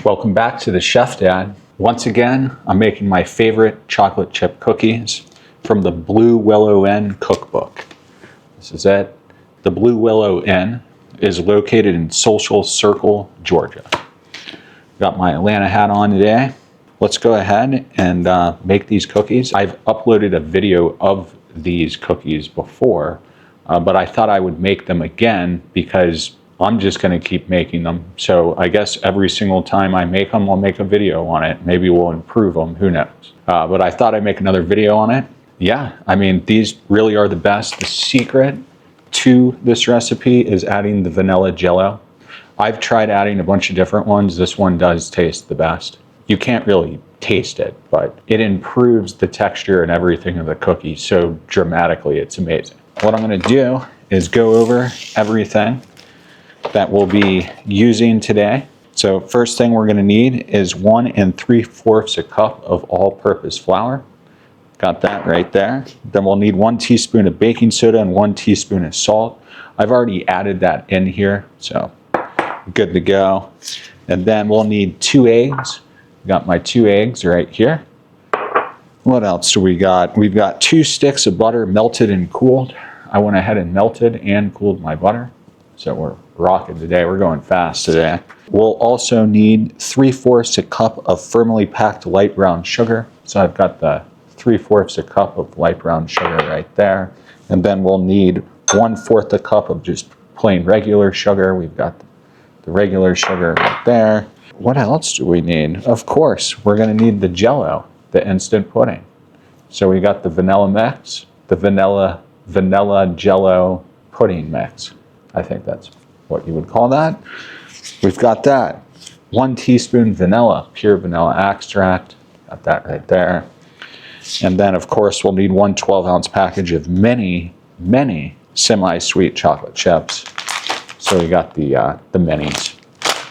Welcome back to the Chef Dad. Once again, I'm making my favorite chocolate chip cookies from the Blue Willow Inn cookbook. This is it. The Blue Willow Inn is located in Social Circle, Georgia. Got my Atlanta hat on today. Let's go ahead and make these cookies. I've uploaded a video of these cookies before, but I thought I would make them again because I'm just going to keep making them. So I guess every single time I make them, I'll make a video on it. Maybe we'll improve them, who knows. But I thought I'd make another video on it. Yeah, I mean, these really are the best. The secret to this recipe is adding the vanilla jello. I've tried adding a bunch of different ones. This one does taste the best. You can't really taste it, but it improves the texture and everything of the cookie so dramatically. It's amazing. What I'm going to do is go over everything that we'll be using today. So first thing we're going to need is 1 3/4 cup of all-purpose flour. Got that right there. Then we'll need 1 teaspoon of baking soda and 1 teaspoon of salt. I've already added that in here, so good to go. And then we'll need 2 eggs. Got my 2 eggs right here. What else do we got? We've got 2 sticks of butter melted and cooled. I went ahead and melted and cooled my butter. So we're rocking today. We're going fast today. We'll also need 3/4 cup of firmly packed light brown sugar. So I've got the 3/4 cup of light brown sugar right there. And then we'll need 1/4 cup of just plain regular sugar. We've got the regular sugar right there. What else do we need? Of course, we're going to need the jello, the instant pudding. So we got the vanilla mix, the vanilla jello pudding mix. I think that's what you would call that. We've got that. 1 teaspoon vanilla, pure vanilla extract. Got that right there. And then, of course, we'll need 1 12-ounce package of many semi-sweet chocolate chips. So we got the minis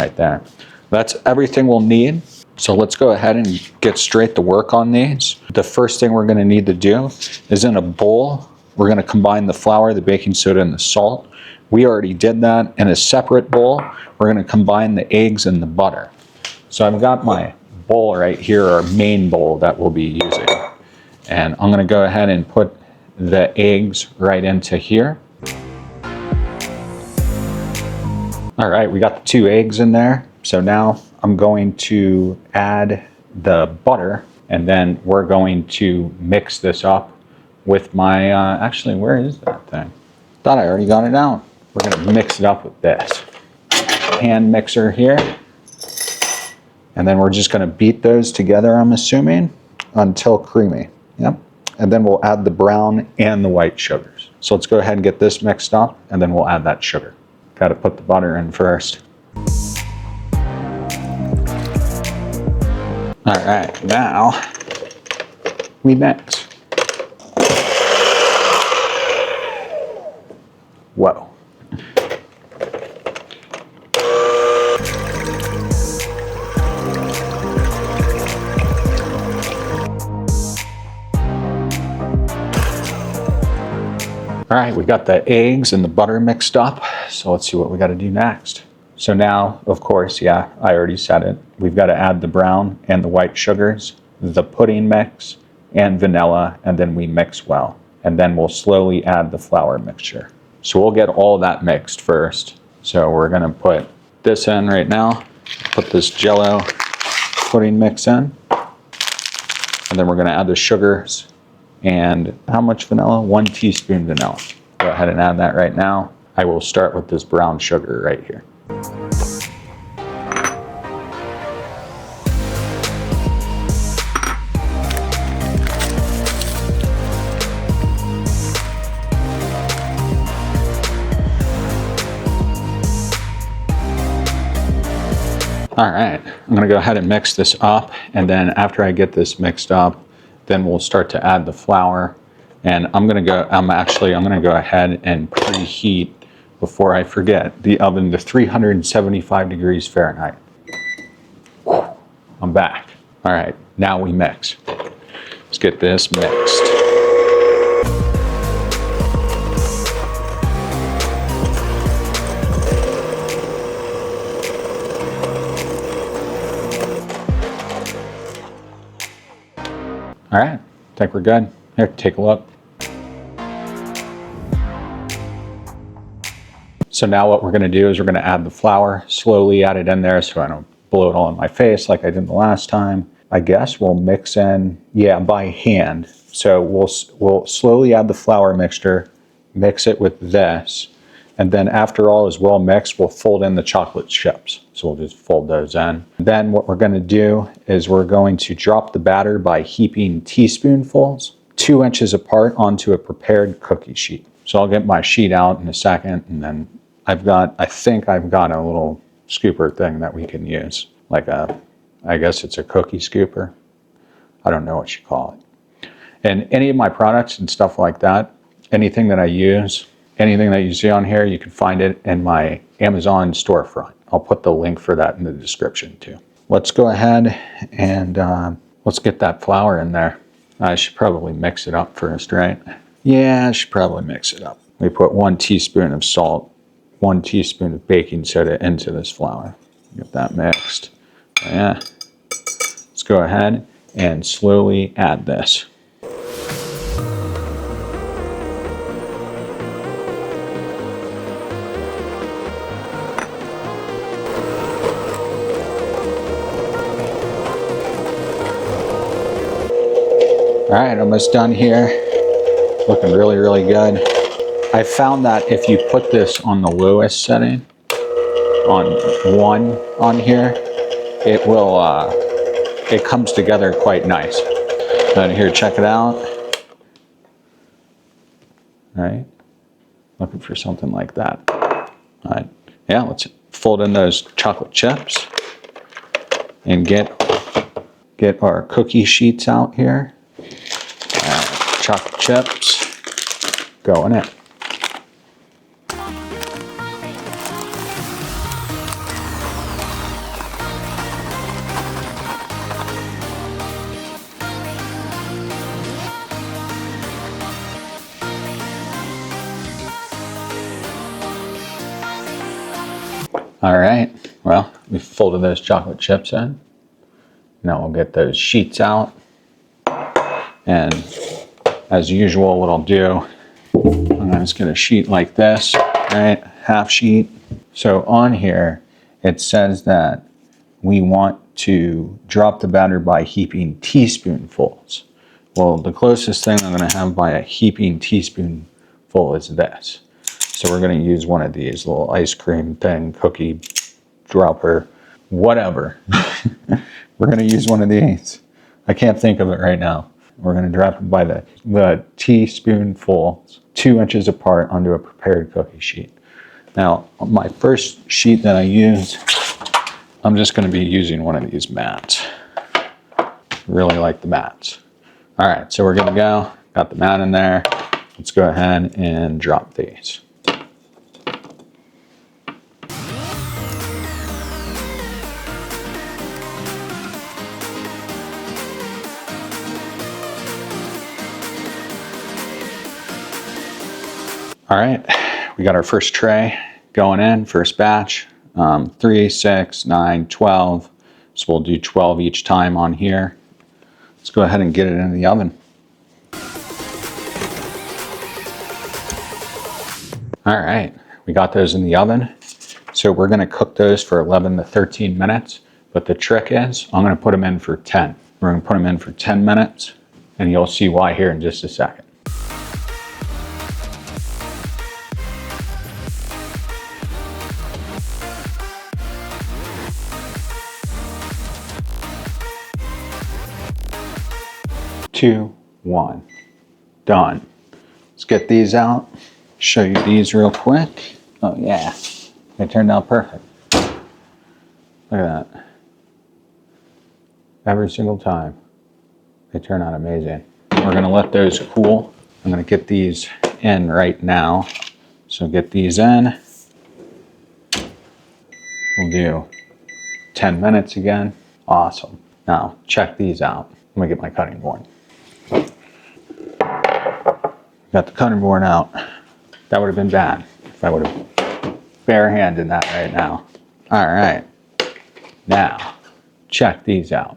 right there. That's everything we'll need. So let's go ahead and get straight to work on these. The first thing we're going to need to do is in a bowl, we're going to combine the flour, the baking soda, and the salt. We already did that. In a separate bowl, we're going to combine the eggs and the butter. So I've got my bowl right here, our main bowl that we'll be using. And I'm going to go ahead and put the eggs right into here. All right, we got the 2 eggs in there. So now I'm going to add the butter, and then we're going to mix this up with my, actually, where is that thing? Thought I already got it out. We're going to mix it up with this hand mixer here. And then we're just going to beat those together, I'm assuming, until creamy. Yep. And then we'll add the brown and the white sugars. So let's go ahead and get this mixed up, and then we'll add that sugar. Got to put the butter in first. All right, now we mix. Whoa. All right, we got the eggs and the butter mixed up. So let's see what we got to do next. So now, of course, yeah, I already said it. We've got to add the brown and the white sugars, the pudding mix, and vanilla, and then we mix well. And then we'll slowly add the flour mixture. So we'll get all that mixed first. So we're going to put this in right now, put this jello pudding mix in, and then we're going to add the sugars. And how much vanilla? 1 teaspoon vanilla. Go ahead and add that right now. I will start with this brown sugar right here. All right, I'm gonna go ahead and mix this up, and then after I get this mixed up, then we'll start to add the flour. And I'm gonna go ahead and preheat, before I forget, the oven to 375 degrees Fahrenheit. I'm back. All right, now we mix. Let's get this mixed. All right, I think we're good. Here, take a look. So now what we're gonna do is we're gonna add the flour, slowly add it in there so I don't blow it all in my face like I did the last time. I guess we'll mix in, yeah, by hand. So we'll slowly add the flour mixture, mix it with this, and then after all is well mixed, we'll fold in the chocolate chips. So we'll just fold those in. Then what we're gonna do is we're going to drop the batter by heaping teaspoonfuls 2 inches apart onto a prepared cookie sheet. So I'll get my sheet out in a second, and then I think I've got a little scooper thing that we can use. Like I guess it's a cookie scooper. I don't know what you call it. And any of my products and stuff like that, anything that I use, anything that you see on here, you can find it in my Amazon storefront. I'll put the link for that in the description too. Let's go ahead and let's get that flour in there. I should probably mix it up first, right? Yeah, I should probably mix it up. We put 1 teaspoon of salt, 1 teaspoon of baking soda into this flour. Get that mixed. Yeah. Let's go ahead and slowly add this. All right, almost done here. Looking really, really good. I found that if you put this on the lowest setting, on 1 on here, it will, it comes together quite nice. Here, check it out. All right, looking for something like that. All right, yeah, let's fold in those chocolate chips and get our cookie sheets out here. Chocolate chips go in it. All right, well, we folded those chocolate chips in. Now we'll get those sheets out. And as usual, what I'll do, I'm just gonna sheet like this, right? Half sheet. So on here, it says that we want to drop the batter by heaping teaspoonfuls. Well, the closest thing I'm gonna have by a heaping teaspoonful is this. So we're gonna use one of these little ice cream thing, cookie dropper, whatever. We're gonna use one of these. I can't think of it right now. We're going to drop it by the teaspoonfuls 2 inches apart onto a prepared cookie sheet. Now, on my first sheet that I use, I'm just going to be using one of these mats. Really like the mats. All right, so we're good to go. Got the mat in there. Let's go ahead and drop these. All right, we got our first tray going in, first batch, 3, 6, 9, 12. So we'll do 12 each time on here. Let's go ahead and get it in the oven. All right, we got those in the oven. So we're gonna cook those for 11 to 13 minutes. But the trick is, I'm gonna put them in for 10. We're gonna put them in for 10 minutes, and you'll see why here in just a second. Two, 1, done. Let's get these out. Show you these real quick. Oh yeah, they turned out perfect. Look at that. Every single time, they turn out amazing. We're gonna let those cool. I'm gonna get these in right now. So get these in. We'll do 10 minutes again. Awesome. Now check these out. Let me get my cutting board. Got the cutting board out. That would have been bad if I would have bare-handed that right now. All right, now check these out.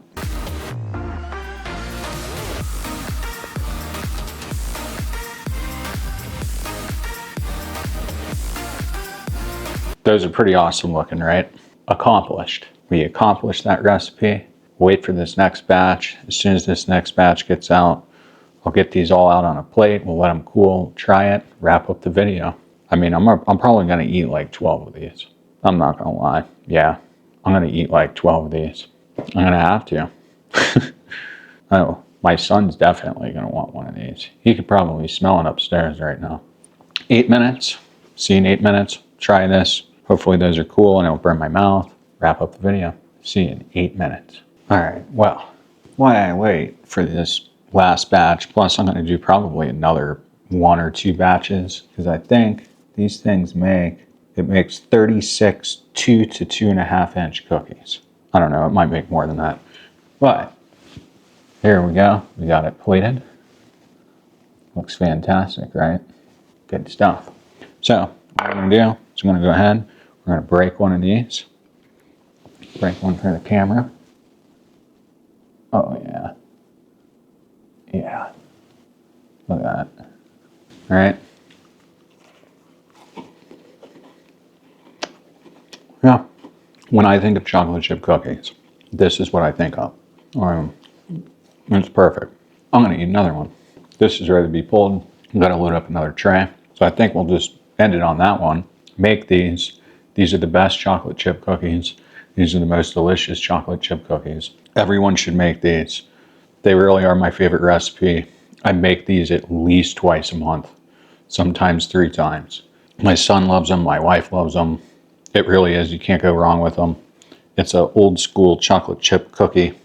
Those are pretty awesome looking, right? Accomplished. We accomplished that recipe. Wait for this next batch. As soon as this next batch gets out, I'll get these all out on a plate. We'll let them cool, try it, wrap up the video. I mean, I'm probably going to eat like 12 of these. I'm not going to lie. Yeah, I'm going to eat like 12 of these. I'm going to have to. Oh, my son's definitely going to want one of these. He could probably smell it upstairs right now. 8 minutes. See you in 8 minutes. Try this. Hopefully those are cool and it won't burn my mouth. Wrap up the video. See you in 8 minutes. All right, well, while I wait for this last batch, plus I'm going to do probably another 1 or 2 batches, because I think these things makes 36 2 to 2.5 inch cookies. I don't know, it might make more than that. But here we go. We got it plated. Looks fantastic, right? Good stuff. So what I'm going to do is I'm going to go ahead. We're going to break one of these. Break one for the camera. Oh, yeah. Yeah. Look at that. All right. Yeah. When I think of chocolate chip cookies, this is what I think of. It's perfect. I'm going to eat another one. This is ready to be pulled. I'm going to load up another tray. So I think we'll just end it on that one. Make these. These are the best chocolate chip cookies. These are the most delicious chocolate chip cookies. Everyone should make these. They really are my favorite recipe. I make these at least twice a month, sometimes 3 times. My son loves them. My wife loves them. It really is. You can't go wrong with them. It's an old school chocolate chip cookie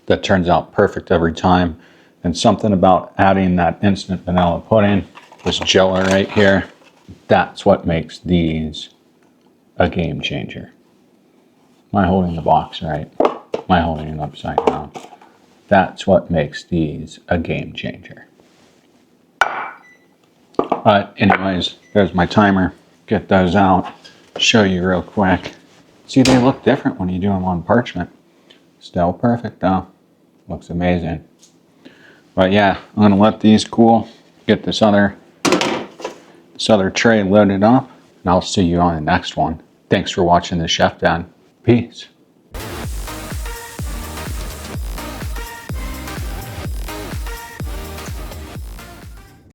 that turns out perfect every time. And something about adding that instant vanilla pudding, this jello right here, that's what makes these a game changer. Am I holding the box right? Am I holding it upside down? That's what makes these a game changer. But anyways, there's my timer. Get those out. Show you real quick. See, they look different when you do them on parchment. Still perfect though. Looks amazing. But yeah, I'm gonna let these cool. Get this other tray loaded up. And I'll see you on the next one. Thanks for watching the Chef Dad. Peace.